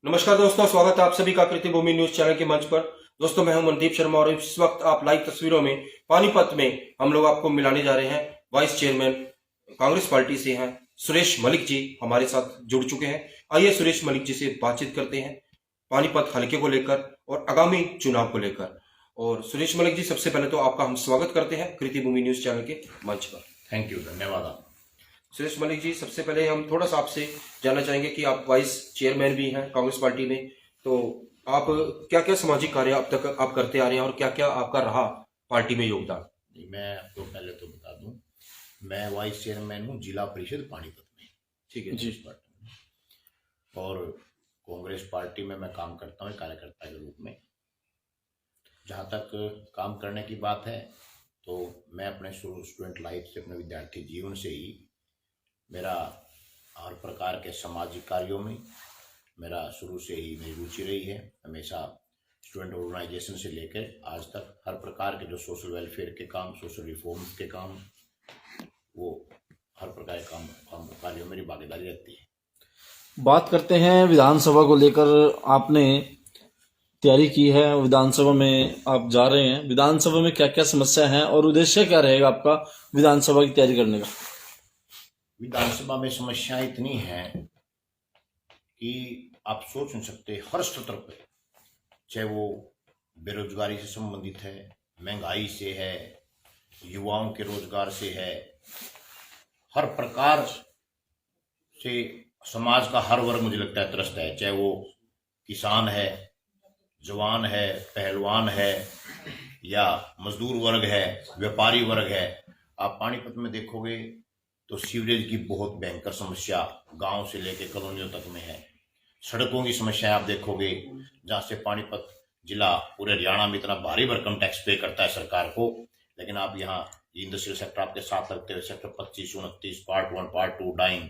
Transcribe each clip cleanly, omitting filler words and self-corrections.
नमस्कार दोस्तों, स्वागत है आप सभी का कृति भूमि न्यूज चैनल के मंच पर। दोस्तों, मैं हूं मनदीप शर्मा और इस वक्त आप लाइव तस्वीरों में पानीपत में हम लोग आपको मिलाने जा रहे हैं। वाइस चेयरमैन कांग्रेस पार्टी से हैं सुरेश मलिक जी हमारे साथ जुड़ चुके हैं। आइए सुरेश मलिक जी से बातचीत करते हैं पानीपत हल्के को लेकर और आगामी चुनाव को लेकर। और सुरेश मलिक जी, सबसे पहले तो आपका हम स्वागत करते हैं कृति भूमि न्यूज चैनल के मंच पर। थैंक यू, धन्यवाद आप। सुरेश मलिक जी, सबसे पहले हम थोड़ा सा आपसे जानना चाहेंगे कि आप वाइस चेयरमैन भी हैं कांग्रेस पार्टी में, तो आप क्या क्या सामाजिक कार्य अब तक आप करते आ रहे हैं और क्या क्या आपका रहा पार्टी में योगदान? मैं आपको पहले तो बता दूं, मैं वाइस चेयरमैन हूं जिला परिषद पानीपत में। ठीक है जी। पार्टी में और कांग्रेस पार्टी में मैं काम करता हूं कार्यकर्ता के रूप में। जहां तक काम करने की बात है तो मैं अपने स्टूडेंट लाइफ से, अपने विद्यार्थी जीवन से ही मेरा हर प्रकार के सामाजिक कार्यों में मेरा शुरू से ही मेरी रुचि रही है। हमेशा स्टूडेंट ऑर्गेनाइजेशन से लेकर आज तक हर प्रकार के जो सोशल वेलफेयर के काम, सोशल रिफॉर्म्स के काम, वो हर प्रकार के काम कार्यों में मेरी भागीदारी रहती है। बात करते हैं विधानसभा को लेकर। आपने तैयारी की है, विधानसभा में आप जा रहे हैं। विधानसभा में क्या क्या समस्या है और उद्देश्य क्या रहेगा आपका विधानसभा की तैयारी करने का? विधानसभा में समस्याएं इतनी हैं कि आप सोच नहीं सकते। हर स्तर पे, चाहे वो बेरोजगारी से संबंधित है, महंगाई से है, युवाओं के रोजगार से है, हर प्रकार से समाज का हर वर्ग मुझे लगता है त्रस्त है। चाहे वो किसान है, जवान है, पहलवान है, या मजदूर वर्ग है, व्यापारी वर्ग है। आप पानीपत में देखोगे तो सीवरेज की बहुत भयंकर समस्या गांव से लेकर कॉलोनियों तक में है। सड़कों की समस्या आप देखोगे, जहां से पानीपत जिला पूरे हरियाणा में इतना भारी भरकम टैक्स पे करता है सरकार को, लेकिन आप यहाँ इंडस्ट्रियल सेक्टर आपके साथ लगते हुए सेक्टर 25, 29, पार्ट 1, पार्ट 2 डाइंग,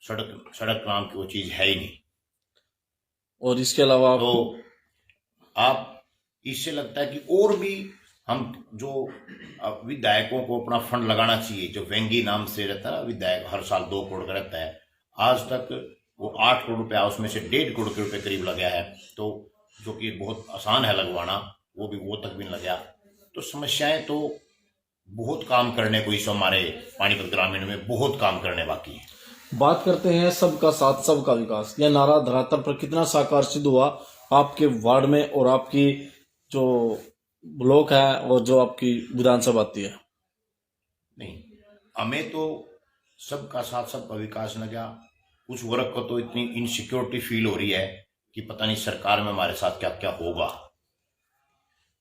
सड़क नाम की वो चीज है ही नहीं। और इसके अलावा तो आप इससे लगता है कि और भी हम जो विधायकों को अपना फंड लगाना चाहिए, जो वेंगी नाम से रहता है विधायक, हर साल 2 करोड़ का रहता है, आज तक वो 8 करोड़ रुपया, उसमें से 1.5 करोड़ के रुपए करीब लगा है। तो जो कि बहुत आसान है लगवाना, वो तक भी नहीं लगा। तो समस्याएं तो बहुत, काम करने को इस हमारे पानीपत ग्रामीण में बहुत काम करने बाकी है। बात करते हैं सबका साथ सबका विकास, यह नारा धरातल पर कितना साकार सिद्ध हुआ आपके वार्ड में और आपकी जो ब्लॉक है और जो आपकी विधानसभा आती है? नहीं, हमें तो सबका साथ सबका विकास लगा। उस वर्ग को तो इतनी इनसिक्योरिटी फील हो रही है कि पता नहीं सरकार में हमारे साथ क्या क्या होगा।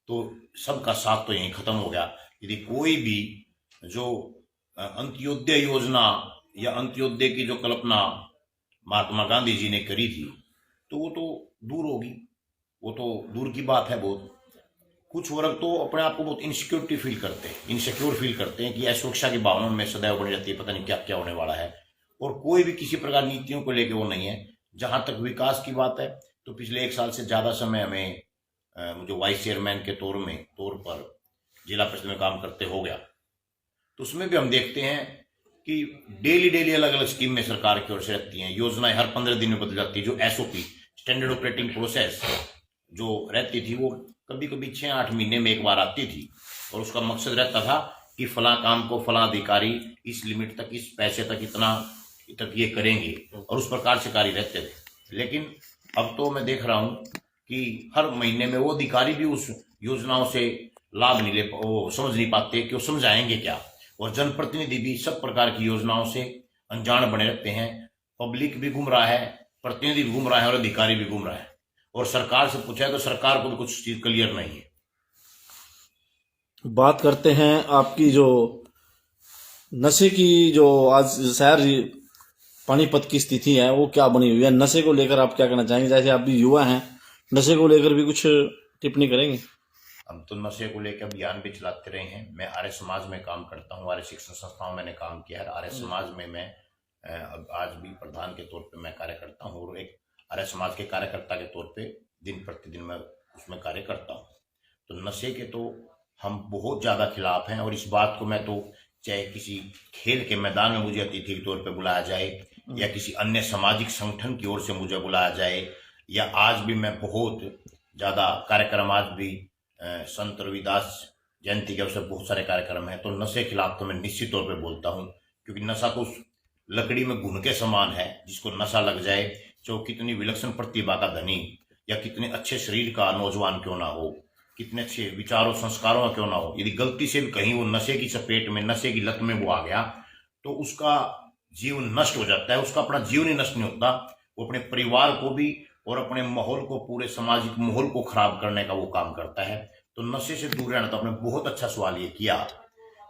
तो सबका साथ तो यहीं खत्म हो गया। यदि कोई भी जो अंत्योदय योजना या अंत्योदय की जो कल्पना महात्मा गांधी जी ने करी थी, तो वो तो दूर होगी, वो तो दूर की बात है बहुत। कुछ वर्ग तो अपने आप को बहुत इनसिक्योरिटी फील करते हैं, इनसिक्योर फील करते हैं कि असुरक्षा की भावना में सदैव बनी रहती है, पता नहीं क्या क्या होने वाला है। और कोई भी किसी प्रकार नीतियों को लेकर वो नहीं है। जहां तक विकास की बात है तो पिछले 1 साल से ज्यादा समय हमें जो वाइस चेयरमैन के तौर पर जिला परिषद में काम करते हो गया। तो उसमें भी हम देखते हैं कि डेली अलग अलग स्कीम में सरकार की ओर से रहती हैं, योजनाएं हर 15 दिन में बदल जाती है। जो SOP, स्टैंडर्ड ऑपरेटिंग प्रोसेस जो रहती थी, वो कभी कभी 6-8 महीने में एक बार आती थी, और उसका मकसद रहता था कि फला काम को फला अधिकारी इस लिमिट तक, इस पैसे तक, इतना तक ये करेंगे, और उस प्रकार से कार्य रहते थे। लेकिन अब तो मैं देख रहा हूं कि हर महीने में वो अधिकारी भी उस योजनाओं से लाभ नहीं ले, वो समझ नहीं पाते कि वो समझाएंगे क्या, और जनप्रतिनिधि भी सब प्रकार की योजनाओं से अनजान बने रहते हैं। पब्लिक भी घूम रहा है, प्रतिनिधि भी घूम रहा है, और अधिकारी भी घूम रहा है, और सरकार से पूछा है तो सरकार को भी कुछ चीज क्लियर नहीं है। बात करते हैं आपकी जो नशे की, जो आज शहर पानीपत की स्थिति है वो क्या बनी हुई है, नशे को लेकर आप क्या कहना चाहेंगे? जैसे आप भी युवा हैं, नशे को लेकर भी कुछ टिप्पणी करेंगे? हम तो नशे को लेकर अभियान भी चलाते रहे हैं। मैं आर्य समाज में काम करता हूँ, आर्य शिक्षण संस्थाओं में मैंने काम किया है। आर्य समाज में मैं आज भी प्रधान के तौर पे मैं कार्य करता हूँ, और एक आर्य समाज के कार्यकर्ता के तौर पे दिन प्रतिदिन मैं उसमें कार्य करता हूँ। तो नशे के तो हम बहुत ज्यादा खिलाफ हैं, और इस बात को मैं तो, चाहे किसी खेल के मैदान में मुझे अतिथि के तौर पे बुलाया जाए, या किसी अन्य सामाजिक संगठन की ओर से मुझे बुलाया जाए, या आज भी मैं बहुत ज्यादा कार्यक्रम, आज भी संत रविदास जयंती के अवसर बहुत सारे कार्यक्रम हैं, तो नशे के खिलाफ तो मैं निश्चित तौर पे बोलता हूं, क्योंकि नशा तो उस लकड़ी में घुन के समान है। जिसको नशा लग जाए, चाहे वो कितनी विलक्षण प्रतिभा का धनी या कितने अच्छे शरीर का नौजवान क्यों ना हो, कितने अच्छे विचारों संस्कारों का क्यों ना हो, यदि गलती से भी कहीं वो नशे की चपेट में, नशे की लत में वो आ गया, तो उसका जीवन नष्ट हो जाता है। उसका अपना जीवन ही नष्ट नहीं होता, वो अपने परिवार को भी और अपने माहौल को, पूरे सामाजिक माहौल को खराब करने का वो काम करता है। तो नशे से दूर रहना, तो आपने बहुत अच्छा सवाल ये किया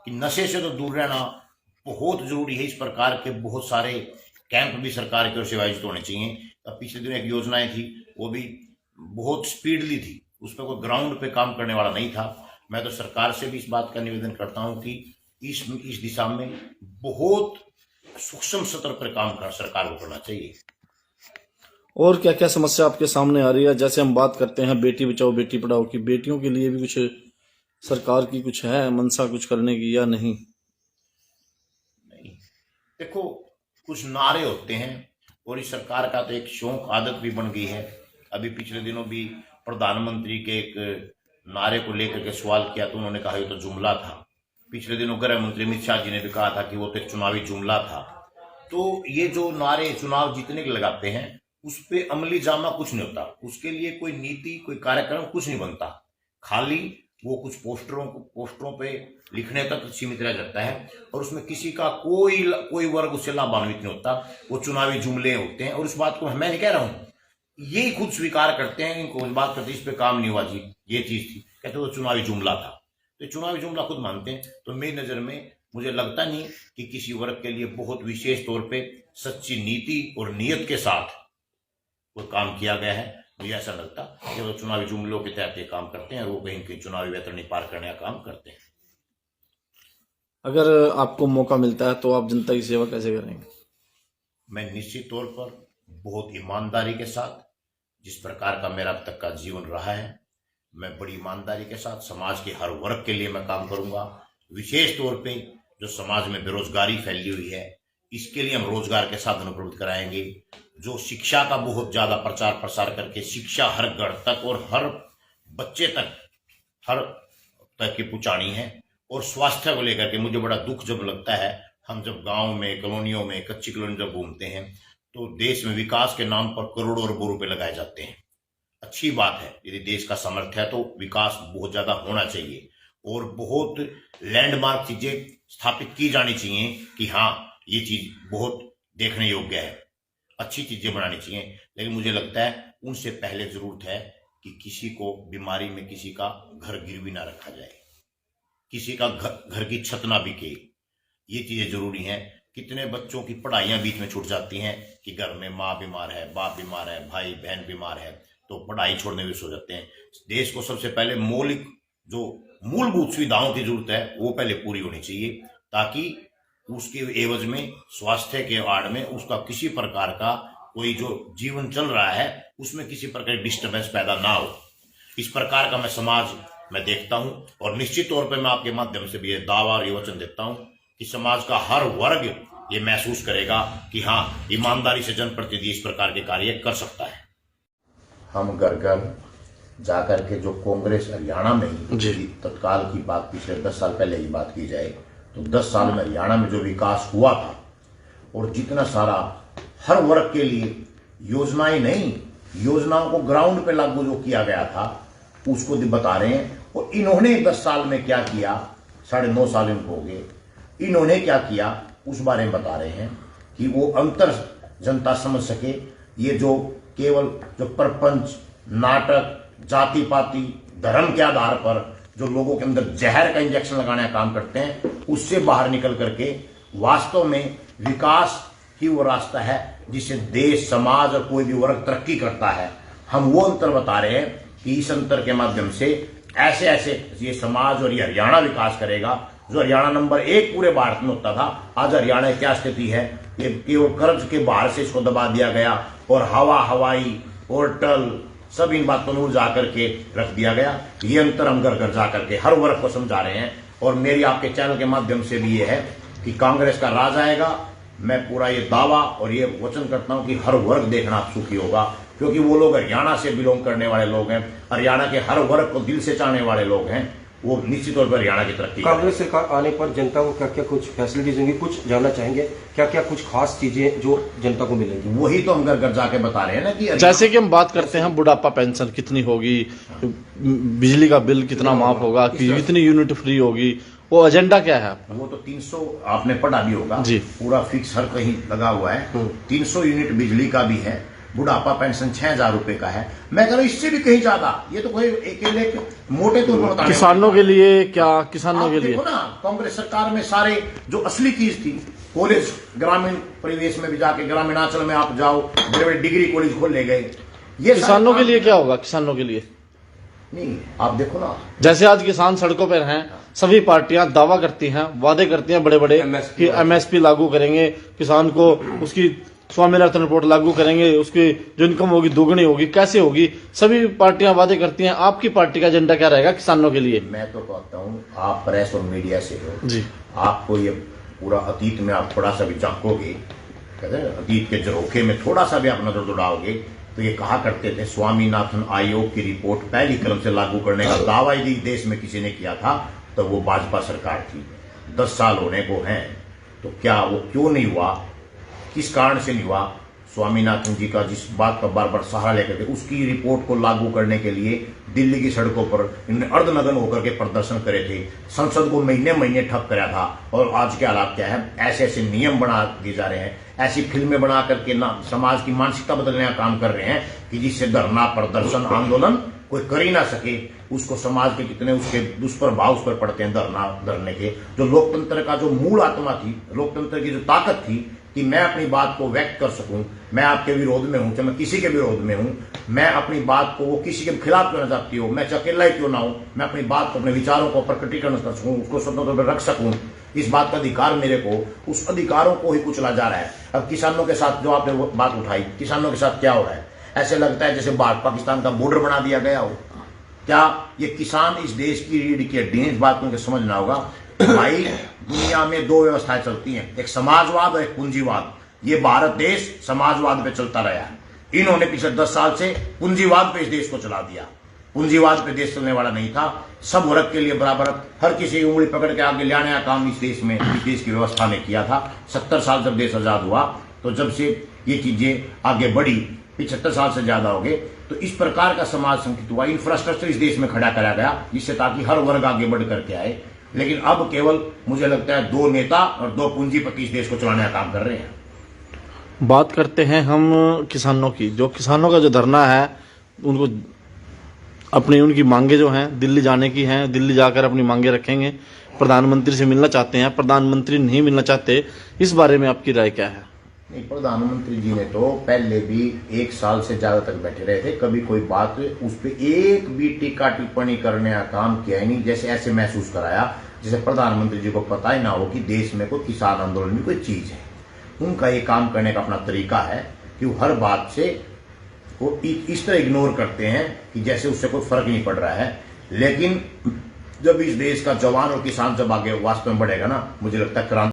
कि नशे से तो दूर रहना बहुत जरूरी है। इस प्रकार के बहुत सारे कैंप भी सरकार की ओर से आयोजित होने चाहिए। अब पिछले दिनों एक योजनाएं थी, वो भी बहुत स्पीडली थी, उस पर कोई ग्राउंड पे काम करने वाला नहीं था। मैं तो सरकार से भी इस बात का निवेदन करता हूं कि इस दिशा में बहुत सूक्ष्म स्तर पर काम कर सरकार को करना चाहिए। और क्या क्या समस्या आपके सामने आ रही है? जैसे हम बात करते हैं बेटी बचाओ बेटी पढ़ाओ की, बेटियों के लिए भी कुछ सरकार की कुछ है मनसा कुछ करने की या नहीं? नहीं, देखो कुछ नारे होते हैं और इस सरकार का तो एक शौक आदत भी बन गई है। अभी पिछले दिनों भी प्रधानमंत्री के एक नारे को लेकर के सवाल किया तो उन्होंने कहा ये तो जुमला था। पिछले दिनों गृह मंत्री अमित शाह जी ने भी कहा था कि वो तो एक चुनावी जुमला था। तो ये जो नारे चुनाव जीतने के लगाते हैं, उस पे अमली जामा कुछ नहीं होता, उसके लिए कोई नीति, कोई कार्यक्रम कुछ नहीं बनता, खाली वो कुछ पोस्टरों पे लिखने तक सीमित रह जाता है और उसमें किसी का कोई वर्ग उससे लाभान्वित नहीं होता। वो चुनावी जुमले होते हैं और उस बात को मैं नहीं कह रहा हूं, यही खुद स्वीकार करते हैं, इनको बात करते इस पे काम नहीं हुआ जी, ये चीज थी, कहते वो चुनावी जुमला था। तो चुनावी जुमला खुद मानते हैं। तो मेरी नजर में मुझे लगता नहीं कि किसी वर्ग के लिए बहुत विशेष तौर पे सच्ची नीति और नियत के साथ वो काम किया गया है। मुझे ऐसा लगता कि वो चुनावी जुमलों के तहत ये काम करते हैं और वो कहीं चुनावी वेतरणी पार करने का काम करते हैं। अगर आपको मौका मिलता है तो आप जनता की सेवा कैसे करेंगे? मैं निश्चित तौर पर बहुत ईमानदारी के साथ, जिस प्रकार का मेरा अब तक का जीवन रहा है, मैं बड़ी ईमानदारी के साथ समाज के हर वर्ग के लिए मैं काम करूंगा। विशेष तौर पे जो समाज में बेरोजगारी फैली हुई है, इसके लिए हम रोजगार के साधन उपलब्ध कराएंगे। जो शिक्षा का बहुत ज्यादा प्रचार प्रसार करके शिक्षा हर घर तक और हर बच्चे तक की पहुंचानी है। और स्वास्थ्य को लेकर के मुझे बड़ा दुख जब लगता है, हम जब गांव में, कॉलोनियों में, कच्ची कॉलोनी जब घूमते हैं तो देश में विकास के नाम पर करोड़ों अरबों रुपए लगाए जाते हैं। अच्छी बात है, यदि देश का सामर्थ्य है तो विकास बहुत ज्यादा होना चाहिए और बहुत लैंडमार्क चीजें स्थापित की जानी चाहिए कि हाँ ये चीज बहुत देखने योग्य है, अच्छी चीजें बनानी चाहिए। लेकिन मुझे लगता है उनसे पहले जरूरत है कि किसी को बीमारी में किसी का घर गिरवी ना रखा जाए, किसी का घर की छत ना बिके, ये चीजें जरूरी हैं। कितने बच्चों की पढ़ाइयां बीच में छूट जाती हैं कि घर में माँ बीमार है, बाप बीमार है, भाई बहन बीमार है, तो पढ़ाई छोड़ने भी सो जाते हैं। देश को सबसे पहले मौलिक जो मूलभूत सुविधाओं की जरूरत है वो पहले पूरी होनी चाहिए, ताकि उसके एवज में स्वास्थ्य के आड़ में उसका किसी प्रकार का कोई जो जीवन चल रहा है उसमें किसी प्रकार की डिस्टर्बेंस पैदा ना हो। इस प्रकार का मैं समाज मैं देखता हूं और निश्चित तौर पर मैं आपके माध्यम से भी ये दावा और ये वचन देता हूं कि समाज का हर वर्ग ये महसूस करेगा कि हाँ ईमानदारी से जनप्रतिनिधि इस प्रकार के कार्य कर सकता है। हम घर घर जाकर के जो कांग्रेस हरियाणा में ही तत्काल की बात, पिछले 10 साल पहले की बात की जाए तो 10 साल में हरियाणा में जो विकास हुआ था और जितना सारा हर वर्ग के लिए योजनाएं नहीं, योजनाओं को ग्राउंड पे लागू जो किया गया था उसको बता रहे हैं। और इन्होंने 10 साल में क्या किया, 9.5 साल इनको हो गए, इन्होंने क्या किया उस बारे में बता रहे हैं कि वो अंतर जनता समझ सके। ये जो केवल जो प्रपंच, नाटक, जाति पाति, धर्म के आधार पर जो लोगों के अंदर जहर का इंजेक्शन लगाने का काम करते हैं, उससे बाहर निकल करके वास्तव में विकास ही वो रास्ता है जिससे देश, समाज और कोई भी वर्ग तरक्की करता है। हम वो अंतर बता रहे हैं कि इस अंतर के माध्यम से ऐसे ऐसे ये समाज और ये हरियाणा विकास करेगा। जो हरियाणा नंबर 1 पूरे भारत में होता था, आज हरियाणा की क्या स्थिति है, ये केवल कर्ज के बाहर से इसको दबा दिया गया और हवाई होटल सब इन बातों में उलझा करके रख दिया गया। ये अंतर हम घर घर जाकर के हर वर्ग को समझा रहे हैं। और मेरी आपके चैनल के माध्यम से भी ये है कि कांग्रेस का राज आएगा। मैं पूरा ये दावा और ये वचन करता हूं कि हर वर्ग देखना सुखी होगा। क्योंकि वो लोग हरियाणा से बिलोंग करने वाले लोग हैं, हरियाणा के हर वर्ग को दिल से चाहने वाले लोग हैं, वो निश्चित तौर पर हरियाणा की तरक्की करेंगे। कांग्रेस सरकार आने पर जनता को क्या क्या कुछ फैसिलिटीज होंगी, कुछ जानना चाहेंगे, क्या क्या कुछ खास चीजें जो जनता को मिलेंगी? वही तो हम घर घर जाके बता रहे हैं ना कि जैसे कि हम बात करते हैं बुढ़ापा पेंशन कितनी होगी, बिजली का बिल कितना माफ होगा, कि कितनी यूनिट फ्री होगी, वो एजेंडा क्या है आपका? वो तो 300 आपने पढ़ा भी होगा जी। पूरा फिक्स हर कहीं लगा हुआ है। 300 यूनिट बिजली का भी है, बुढ़ापा पेंशन 6,000 रुपए का है। मैं कह रहा हूं इससे भी कहीं ज्यादा, ये तो कोई अकेले मोटे तौर पर किसानों के लिए क्या, किसानों के लिए देखो ना, कांग्रेस सरकार में सारे जो असली चीज थी, कॉलेज ग्रामीण परिवेश में भी जाके, ग्रामीणांचल में आप जाओ, बड़े बड़े डिग्री कॉलेज खोले गए। ये किसानों के लिए क्या होगा? किसानों के लिए नहीं, आप देखो ना, जैसे आज किसान सड़कों पर हैं, सभी पार्टियां दावा करती हैं, वादे करती हैं बड़े बड़े कि एमएसपी लागू करेंगे, किसान को उसकी स्वामीनाथन रिपोर्ट लागू करेंगे, उसकी जो इनकम होगी दोगुनी होगी। कैसे होगी? सभी पार्टियां वादे करती हैं। आपकी पार्टी का एजेंडा क्या रहेगा किसानों के लिए? मैं तो कहता हूँ आप प्रेस और मीडिया से हो जी, आपको ये पूरा अतीत में आप थोड़ा सा भी झांकोगे, कहते हैं अतीत के झरोखे में थोड़ा सा भी आप नजर दौड़ाओगे, तो ये कहा करते थे स्वामीनाथन आयोग की रिपोर्ट पहली कलम से लागू करने का दावा यदि देश में किसी ने किया था तो वो भाजपा सरकार थी। 10 साल होने को हैं, तो क्या वो क्यों नहीं हुआ, किस कारण से नहीं हुआ? स्वामीनाथन जी का जिस बात का बार बार सहारा लेकर थे, उसकी रिपोर्ट को लागू करने के लिए दिल्ली की सड़कों पर इन्होंने अर्धनग्न होकर के प्रदर्शन करे थे, संसद को महीने महीने ठप कराया था। और आज के हालात क्या है? ऐसे ऐसे नियम बना दिए जा रहे हैं, ऐसी फिल्में बना करके ना समाज की मानसिकता बदलने का काम कर रहे हैं कि जिससे धरना प्रदर्शन आंदोलन कोई कर ही ना सके। उसको समाज के कितने उसके दुष्प्रभाव उस पर पड़ते हैं धरना धरने के। जो लोकतंत्र का जो मूल आत्मा थी, लोकतंत्र की जो ताकत थी कि मैं अपनी बात को व्यक्त कर सकूं, मैं आपके विरोध में हूं, चाहे मैं किसी के विरोध में हूं, मैं अपनी बात को, वो किसी के खिलाफ क्यों ना जाती हो, मैं अकेला ही क्यों ना हूं, मैं अपनी बात को, अपने विचारों को प्रकटीकरण कर सकूं, उसको स्वतंत्र रूप से रख सकूं, इस बात का अधिकार मेरे को, उस अधिकारों को ही कुचला जा रहा है। अब किसानों के साथ जो आपने बात उठाई, किसानों के साथ क्या हो रहा है? ऐसे लगता है जैसे भारत पाकिस्तान का बॉर्डर बना दिया गया हो। क्या ये किसान इस देश की रीढ़ की हड्डी है? इस बात को उनको समझना होगा। भाई, दुनिया में 2 व्यवस्थाएं चलती हैं, एक समाजवाद और एक पूंजीवाद। ये भारत देश समाजवाद पे चलता रहा है। इन्होंने पिछले 10 साल से पूंजीवाद पे इस देश को चला दिया। पूंजीवाद पे देश चलने वाला नहीं था। सब वर्ग के लिए बराबर, हर किसी की उंगली पकड़ के आगे लाने का काम इस देश में, इस देश की व्यवस्था ने किया था। 70 साल जब देश आजाद हुआ, तो जब से ये चीजें आगे बढ़ी, 75 साल से ज्यादा हो गए, तो इस प्रकार का समाज संकित हुआ, इंफ्रास्ट्रक्चर इस देश में खड़ा करा गया, जिससे ताकि हर वर्ग आगे बढ़ करके आए। लेकिन अब केवल मुझे लगता है 2 नेता और 2 पूंजीपति इस देश को चलाने का काम कर रहे हैं। बात करते हैं हम किसानों की। जो किसानों का जो धरना है, उनको अपनी उनकी मांगे जो हैं दिल्ली जाने की हैं, दिल्ली जाकर अपनी मांगे रखेंगे, प्रधानमंत्री से मिलना चाहते हैं, प्रधानमंत्री नहीं मिलना चाहते, इस बारे में आपकी राय क्या है? नहीं, प्रधानमंत्री जी ने तो पहले भी 1 साल से ज्यादा तक बैठे रहे थे, कभी कोई बात उस पर एक भी टीका टिप्पणी करने का काम किया ही नहीं। जैसे ऐसे महसूस कराया जैसे प्रधानमंत्री जी को पता ही ना हो कि देश में कोई किसान आंदोलन भी कोई चीज है। उनका ये काम करने का अपना तरीका है कि वो हर बात से वो इस तरह इग्नोर करते हैं कि जैसे उससे कोई फर्क नहीं पड़ रहा है। लेकिन जब इस देश का जवान और किसान जब आगे वास्तव में बढ़ेगा ना, मुझे लगता है क्रांति